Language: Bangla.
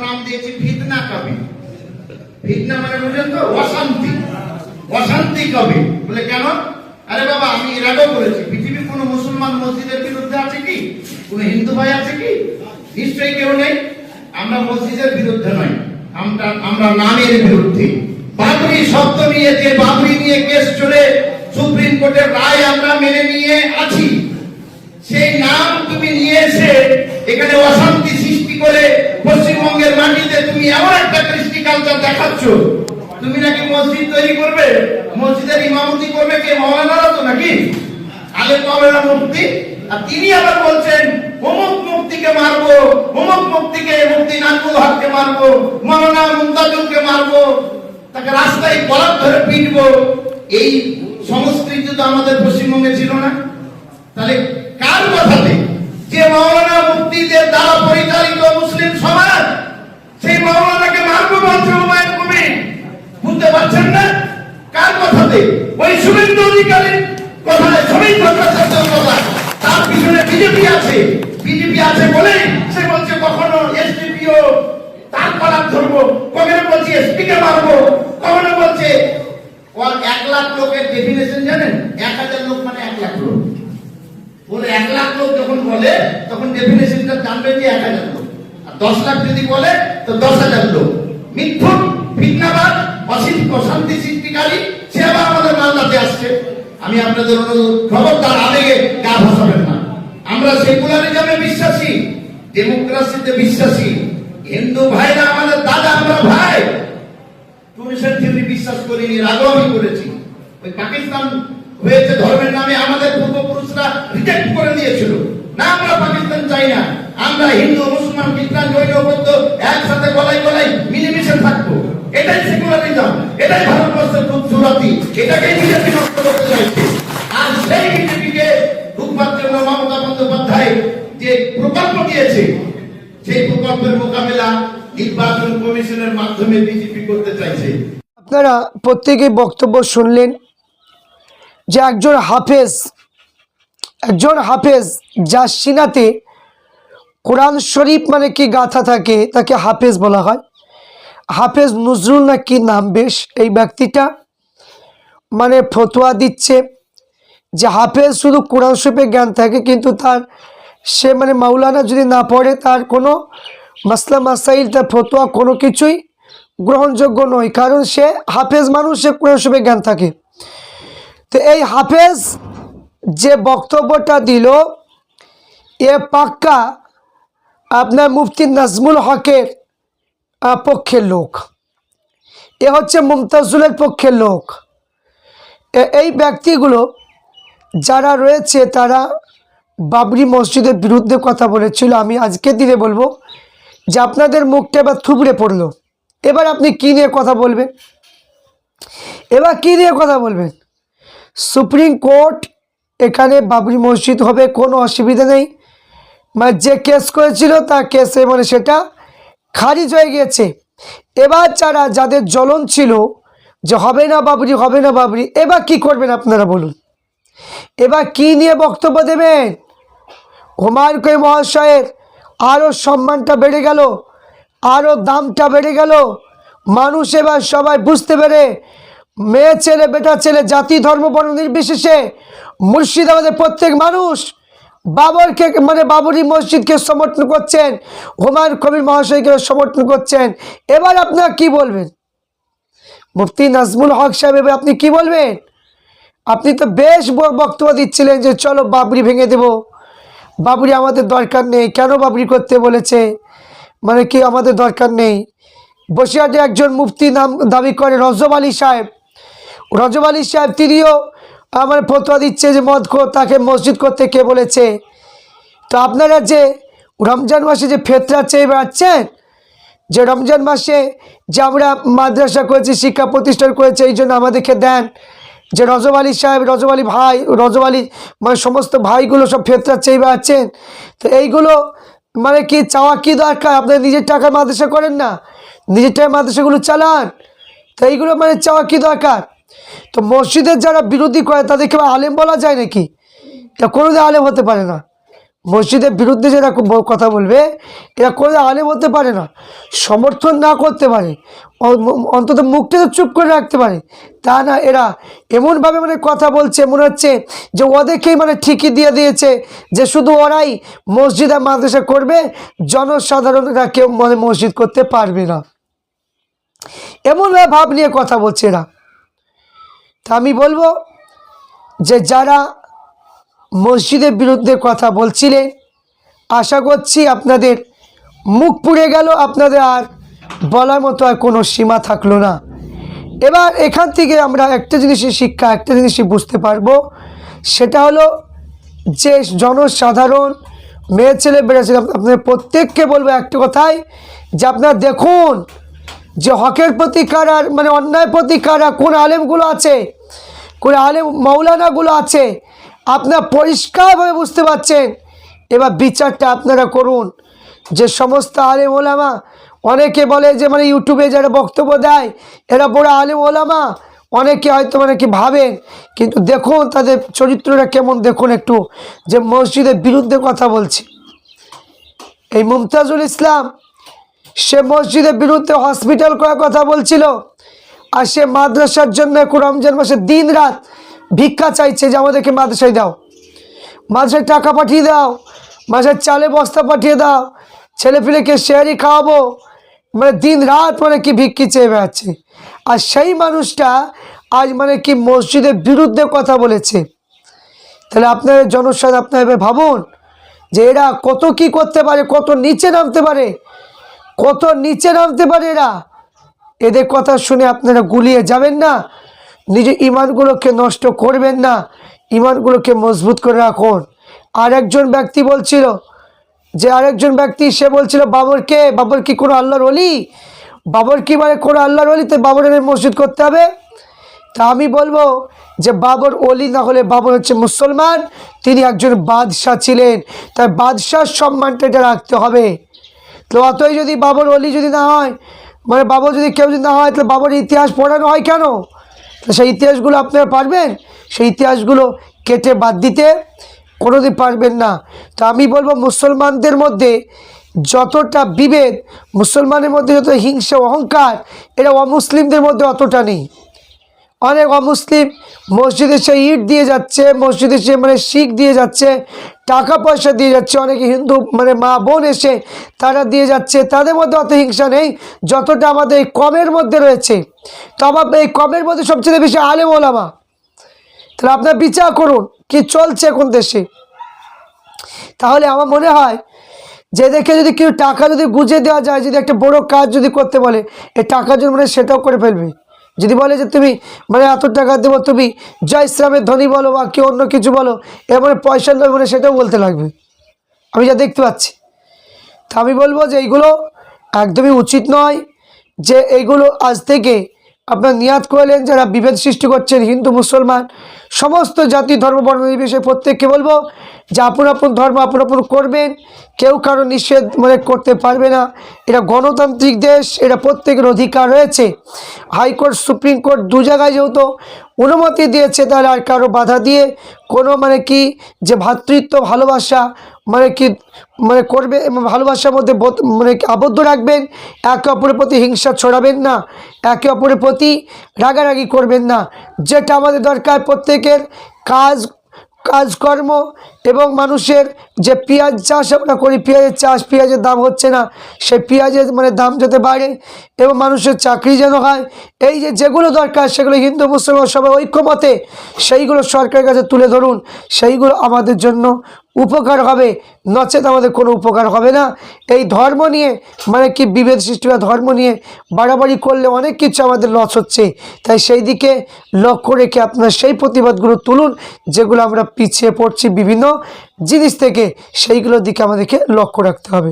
নাম দিয়েছি ফিতনা কবি। ফিতনা মানে বুঝেন তো, অশান্তি, অশান্তি কবি। বলে কেন? আরে বাবা, আমি এর আগেও বলেছি, পৃথিবীর কোন মুসলমান মসজিদের বিরুদ্ধে আছে কি? কোন হিন্দু ভাই আছে কি? নিশ্চয়ই কেউ নেই। আমরা মসজিদের বিরুদ্ধে নয়, আমরা নামের বিরুদ্ধে। বাবরি শব্দ নিয়ে, যে বাবরি নিয়ে কেস চলে, সুপ্রিম কোর্টের রায় আমরা মেনে নিয়ে আছি, সেই নাম তুমি নিয়ে এসে এখানে অশান্তি সৃষ্টি করে পশ্চিমবঙ্গের মাটিতে তুমি এমন একটা কৃষ্টি কালচার দেখাচ্ছ। তুমি নাকি মসজিদ তৈরি করবে, মসজিদের ইমামতি করবে কে? মাওলানারা তো নাকি আলেম মাওলানা মুফতি। আর তিনি আবার বলছেন অমুক মুফতিকে মারবো, অমুক মুফতিকে, মুফতি নাজমুল হককে মারবো, মাওলানা মুমতাজুলকে মারবো, তাকে রাস্তায় গলা ধরে পিটবো। এই সংস্কৃতি তো আমাদের পশ্চিমবঙ্গে ছিল না। তাহলে কার কথাতে? যে মাওলানা মুফতিদের দ্বারা পরিচালিত মুসলিম সমাজ, সেই মাওলানাকে মারবো বলছে হুমায়ুন কবির। বুঝতে পারছেন না? কার কথাতে? ওই শুভেন্দু অধিকারীর কথায়, শ্রমিক ভট্টাচার্যের কথা। তার পিছনে বিজেপি আছে, বিজেপি আছে বলে সে বলছে কখনো এসডিপিও তার কলাপ ধরবো, কখনো বলছে এসপি কে মারবো, কখনো বলছে। 1 লাখ লোকের ডেফিনেশন জানেন? 1000 লোক মানে 1 লাখ লোক। বলে 1 লাখ লোক যখন বলে তখন ডেফিনেশনটা জানবেন যে 1000 লোক। আর 10 লাখ যদি বলে তো 10,000 লোক। মিথ্যুক, ফিতনাবাদ, অশান্তি সৃষ্টিকারী, সে আবার আমাদের মামলাতে আসছে। আমি আপনাদের অনুরোধ, খবরদার আবেগে গা ভাসাবেন না। আমরা সেকুলারিজমে বিশ্বাসী, ডেমোক্রেসিতে বিশ্বাসী। হিন্দু ভাইরা আমাদের দাদা, আমরা ভাই। টুনিশন থিওরি বিশ্বাস করিনি, আগেও আমি করেছি। ওই পাকিস্তান হয়েছে ধর্মের নামে, আমাদের পূর্বপুরুষরা রিজেক্ট করে দিয়েছিল। না, আমরা পাকিস্তান চাই না। আমরা হিন্দু, মুসলমান, খ্রিস্টান, জৈন, বৌদ্ধ একসাথে গলায় গলায় মিলেমিশে থাকবো। এটাই সেকুলারিজম, এটাই ভারতবর্ষের খুবসুরতি। এটাকেই বিজেপি নষ্ট করতে চাইছে। আর সেই বিজেপিকে রূপবার জন্য মমতা বন্দ্যোপাধ্যায় যে প্রকল্প দিয়েছে, সেই প্রকল্পের মোকাবেলা নির্বাচন কমিশনের মাধ্যমে বিজেপি করতে চাইছে। আপনারা প্রত্যেকেই বক্তব্য শুনলেন যে একজন হাফেজ যার সিনাতে কোরআন শরীফ মানে কি গাথা থাকে, তাকে হাফেজ বলা হয়। হাফেজ নজরুল না কি নাম বেশ, এই ব্যক্তিটা মানে ফতোয়া দিচ্ছে যে হাফেজ শুধু কোরআন শরীফে জ্ঞান থাকে, কিন্তু সে মানে মাওলানা যদি না পড়ে, তার কোনো মাসলা মাসাইল, তার ফতোয়া কোনো কিছুই গ্রহণযোগ্য নয়, কারণ সে হাফেজ মানুষ, সে কোরআন শরীফে জ্ঞান থাকে। তো এই হাফেজ যে বক্তব্যটা দিল, এ পাক্কা আপনার মুফতি নাজমুল হকের পক্ষের লোক, এ হচ্ছে মুমতাজুলের পক্ষের লোক। এই ব্যক্তিগুলো যারা রয়েছে তারা বাবরি মসজিদের বিরুদ্ধে কথা বলেছিল। আমি আজকের দিনে বলবো যে আপনাদের মুখটা এবার থুবড়ে পড়লো। এবার আপনি কী নিয়ে কথা বলবেন? সুপ্রিম কোর্ট এখানে বাবরি মসজিদ হবে, কোনো অসুবিধা নেই। মানে যে কেস করেছিল তার কেসে মানে সেটা খারিজ হয়ে গিয়েছে। এবার যাদের জ্বলন ছিল যে হবে না বাবরি, এবার কি করবেন আপনারা বলুন? এবার কি নিয়ে বক্তব্য দেবেন? হুমায়ুন কবির মহাশয়ের আরও সম্মানটা বেড়ে গেল, আরও দামটা বেড়ে গেল। মানুষ এবার সবাই বুঝতে পেরে, মেয়ে ছেলে, বেটা ছেলে, জাতি ধর্ম বর্ণ নির্বিশেষে মুর্শিদাবাদের প্রত্যেক মানুষ বাবরি মসজিদকে সমর্থন করছেন, হুমায়ুন কবির মহাশয়কে সমর্থন করছেন। এবার আপনারা কি বলবেন? মুফতি নাজমুল হক সাহেব, এবার আপনি কি বলবেন? আপনি তো বেশ বক্তব্য দিচ্ছিলেন যে চলো বাবরি ভেঙে দেব, বাবরি আমাদের দরকার নেই, কেন বাবরি করতে বলেছে, মানে কি আমাদের দরকার নেই। বসিরহাটে একজন মুফতি নাম দাবি করে রজব আলী সাহেব, তিনিও আমার ফতোয়া দিচ্ছে যে তাকে মসজিদ করতে কে বলেছে। তো আপনারা যে রমজান মাসে যে ফেতরা চেয়ে বেড়াচ্ছেন, যে রমজান মাসে যে আমরা মাদ্রাসা করেছি, শিক্ষা প্রতিষ্ঠান করেছি, এই জন্য আমাদেরকে দেন, যে রজব আলী সাহেব, রজব আলী ভাই, রজব আলী মানে সমস্ত ভাইগুলো সব ফেতরা চেয়ে বেড়াচ্ছেন। তো এইগুলো মানে কি চাওয়া কি দরকার? আপনারা নিজের টাকার মাদ্রাসা করেন না, নিজের টাকার মাদ্রাসাগুলো চালান, তো এইগুলো মানে চাওয়া কি দরকার? তো মসজিদের যারা বিরোধী করে তাদেরকে আলেম বলা যায় নাকি? তা কোনোদিন আলেম হতে পারে না। মসজিদের বিরুদ্ধে যারা কথা বলবে, এরা কোনো আলেম হতে পারে না, সমর্থন না করতে পারে, অন্তত মুখটা তো চুপ করে রাখতে পারে, তা না এরা এমনভাবে মানে কথা বলছে মনে হচ্ছে যে ওদেরকেই মানে ঠিকই দিয়ে দিয়েছে যে শুধু ওরাই মসজিদ আর মাদ্রাসা করবে, জনসাধারণরা কেউ মানে মসজিদ করতে পারবে না, এমনভাবে ভাব নিয়ে কথা বলছে এরা। তা আমি বলবো যে যারা মসজিদের বিরুদ্ধে কথা বলছিলেন, আশা করছি আপনাদের মুখ পুড়ে গেল, আপনাদের আর বলার মতো আর কোনো সীমা থাকলো না। এবার এখান থেকে আমরা একটা জিনিসই শিক্ষা, একটা জিনিসই বুঝতে পারবো, সেটা হলো যে জনসাধারণ মেয়ে ছেলে বেড়েছে, আপনাদের প্রত্যেককে বলবো একটা কথাই, যে আপনারা দেখুন যে হকের প্রতি কারা মানে অন্যায় প্রতি কারা, কোন আলেমগুলো আছে, কোন আলেম মৌলানাগুলো আছে, আপনারা পরিষ্কারভাবে বুঝতে পারছেন। এবার বিচারটা আপনারা করুন। যে সমস্ত আলেম ওলামা, অনেকে বলে যে মানে ইউটিউবে যারা বক্তব্য দেয় এরা বড় আলেম ওলামা, অনেকে হয়তো মানে কি ভাবেন, কিন্তু দেখুন তাদের চরিত্রটা কেমন, দেখুন একটু, যে মসজিদের বিরুদ্ধে কথা বলছে। এই মুমতাজুল ইসলাম, সে মসজিদের বিরুদ্ধে হসপিটাল করার কথা বলছিল, আর সে মাদ্রাসার জন্য রমজান মাসে দিন রাত ভিক্ষা চাইছে যে আমাদেরকে মাদ্রাসায় দাও, মাদ্রাসায় টাকা পাঠিয়ে দাও, মাদ্রাসায় চালে বস্তা পাঠিয়ে দাও, ছেলেপিলেকে শেয়ারি খাওয়াবো, মানে দিন রাত মানে কি ভিক্ষি চেয়ে বেড়াচ্ছে। আর সেই মানুষটা আজ মানে কি মসজিদের বিরুদ্ধে কথা বলেছে। তাহলে আপনারা জনসাধারণ আপনারা এবার ভাবুন যে এরা কত কি করতে পারে, কত নিচে নামতে পারে, কত নিচে নামতে পারে এরা। এদের কথা শুনে আপনারা গুলিয়ে যাবেন না, নিজের ইমানগুলোকে নষ্ট করবেন না, ইমানগুলোকে মজবুত করে রাখুন। আরেকজন ব্যক্তি বলছিল যে আরেকজন ব্যক্তি সে বলছিল বাবর কি কোনো আল্লাহর ওলি, বাবর কি মানে কোনো আল্লাহর ওলি, তো বাবরের মসজিদ করতে হবে। তা আমি বলবো যে বাবর ওলি না হলে বাবর হচ্ছে মুসলমান, তিনি একজন বাদশাহ ছিলেন, তাই বাদশার সম্মানটা এটা রাখতে হবে। তো অতই যদি বাবর ওলি যদি না হয়, মানে বাবর যদি কেউ যদি না হয়, তাহলে বাবর ইতিহাস পড়ানো হয় কেন? তো সেই ইতিহাসগুলো আপনারা পারবেন? সেই ইতিহাসগুলো কেটে বাদ দিতে কোনোদিন পারবেন না। তো আমি বলবো মুসলমানদের মধ্যে যতটা বিভেদ, মুসলমানের মধ্যে যত হিংসা অহংকার, এটা অমুসলিমদের মধ্যে অতটা নেই। অনেক অমুসলিম মসজিদে সে ইট দিয়ে যাচ্ছে, মসজিদে সে মানে শিখ দিয়ে যাচ্ছে, টাকা পয়সা দিয়ে যাচ্ছে, অনেকে হিন্দু মানে মা বোন এসে তারা দিয়ে যাচ্ছে, তাদের মধ্যে অত হিংসা নেই যতটা আমাদের এই কমের মধ্যে রয়েছে। তো আবার এই কমের মধ্যে সবচেয়ে বেশি আলেম ওলামা। তাহলে আপনার বিচার করুন কি চলছে কোন দেশে। তাহলে আমার মনে হয় যে দেখে যদি কেউ টাকা যদি গুঁজে দেওয়া যায়, যদি একটা বড় কাজ যদি করতে বলে, এই টাকার জন্য মানে সেটাও করে ফেলবে। যদি বলে যে তুমি মানে এত টাকা দেবো, তুমি জয় ইসলামের ধনী বলো বা কেউ অন্য কিছু বলো, এর মানে পয়সার লোক মানে সেটাও বলতে লাগবে, আমি যা দেখতে পাচ্ছি। তা আমি বলবো যে এইগুলো একদমই উচিত নয়। যে এইগুলো আজ থেকে আপনার নিয়াত করলেন, যারা বিভেদ সৃষ্টি করছেন হিন্দু মুসলমান সমস্ত জাতি ধর্ম বর্ণ নির্বিশেষে প্রত্যেককে বলবো যে আপন আপন ধর্ম আপন আপন করবেন, কেউ কারো নিষেধ মানে করতে পারবে না। এটা গণতান্ত্রিক দেশ, এটা প্রত্যেকের অধিকার রয়েছে। হাইকোর্ট সুপ্রিম কোর্ট দু জায়গায় যেহেতু অনুমতি দিয়েছে, তাহলে আর কারো বাধা দিয়ে কোনো মানে কি যে ভ্রাতৃত্ব ভালোবাসা মানে কি মানে করবে এবং ভালোবাসার মধ্যে মানে আবদ্ধ রাখবেন, একে অপরের প্রতি হিংসা ছড়াবেন না, একে অপরের প্রতি রাগারাগি করবেন না। যেটা আমাদের দরকার প্রত্যেকের কাজকর্ম এবং মানুষের যে পেঁয়াজ চাষ আমরা করি, পেঁয়াজের চাষ, পেঁয়াজের দাম হচ্ছে না, সেই পেঁয়াজের মানে দাম যাতে বাড়ে এবং মানুষের চাকরি যেন হয়, এই যে যেগুলো দরকার সেগুলো হিন্দু মুসলমান সবাই ঐক্যমতে সেইগুলো সরকারের কাছে তুলে ধরুন, সেইগুলো আমাদের জন্য উপকার হবে, নচেত আমাদের কোনো উপকার হবে না। এই ধর্ম নিয়ে মানে কি বিভেদ সৃষ্টি বা ধর্ম নিয়ে বাড়াবাড়ি করলে অনেক কিছু আমাদের লস হচ্ছে। তাই সেই দিকে লক্ষ্য রেখে আপনারা সেই প্রতিবাদগুলো তুলুন যেগুলো আমরা পিছিয়ে পড়ছি বিভিন্ন জিনিস থেকে, সেইগুলোর দিকে আমাদেরকে লক্ষ্য রাখতে হবে।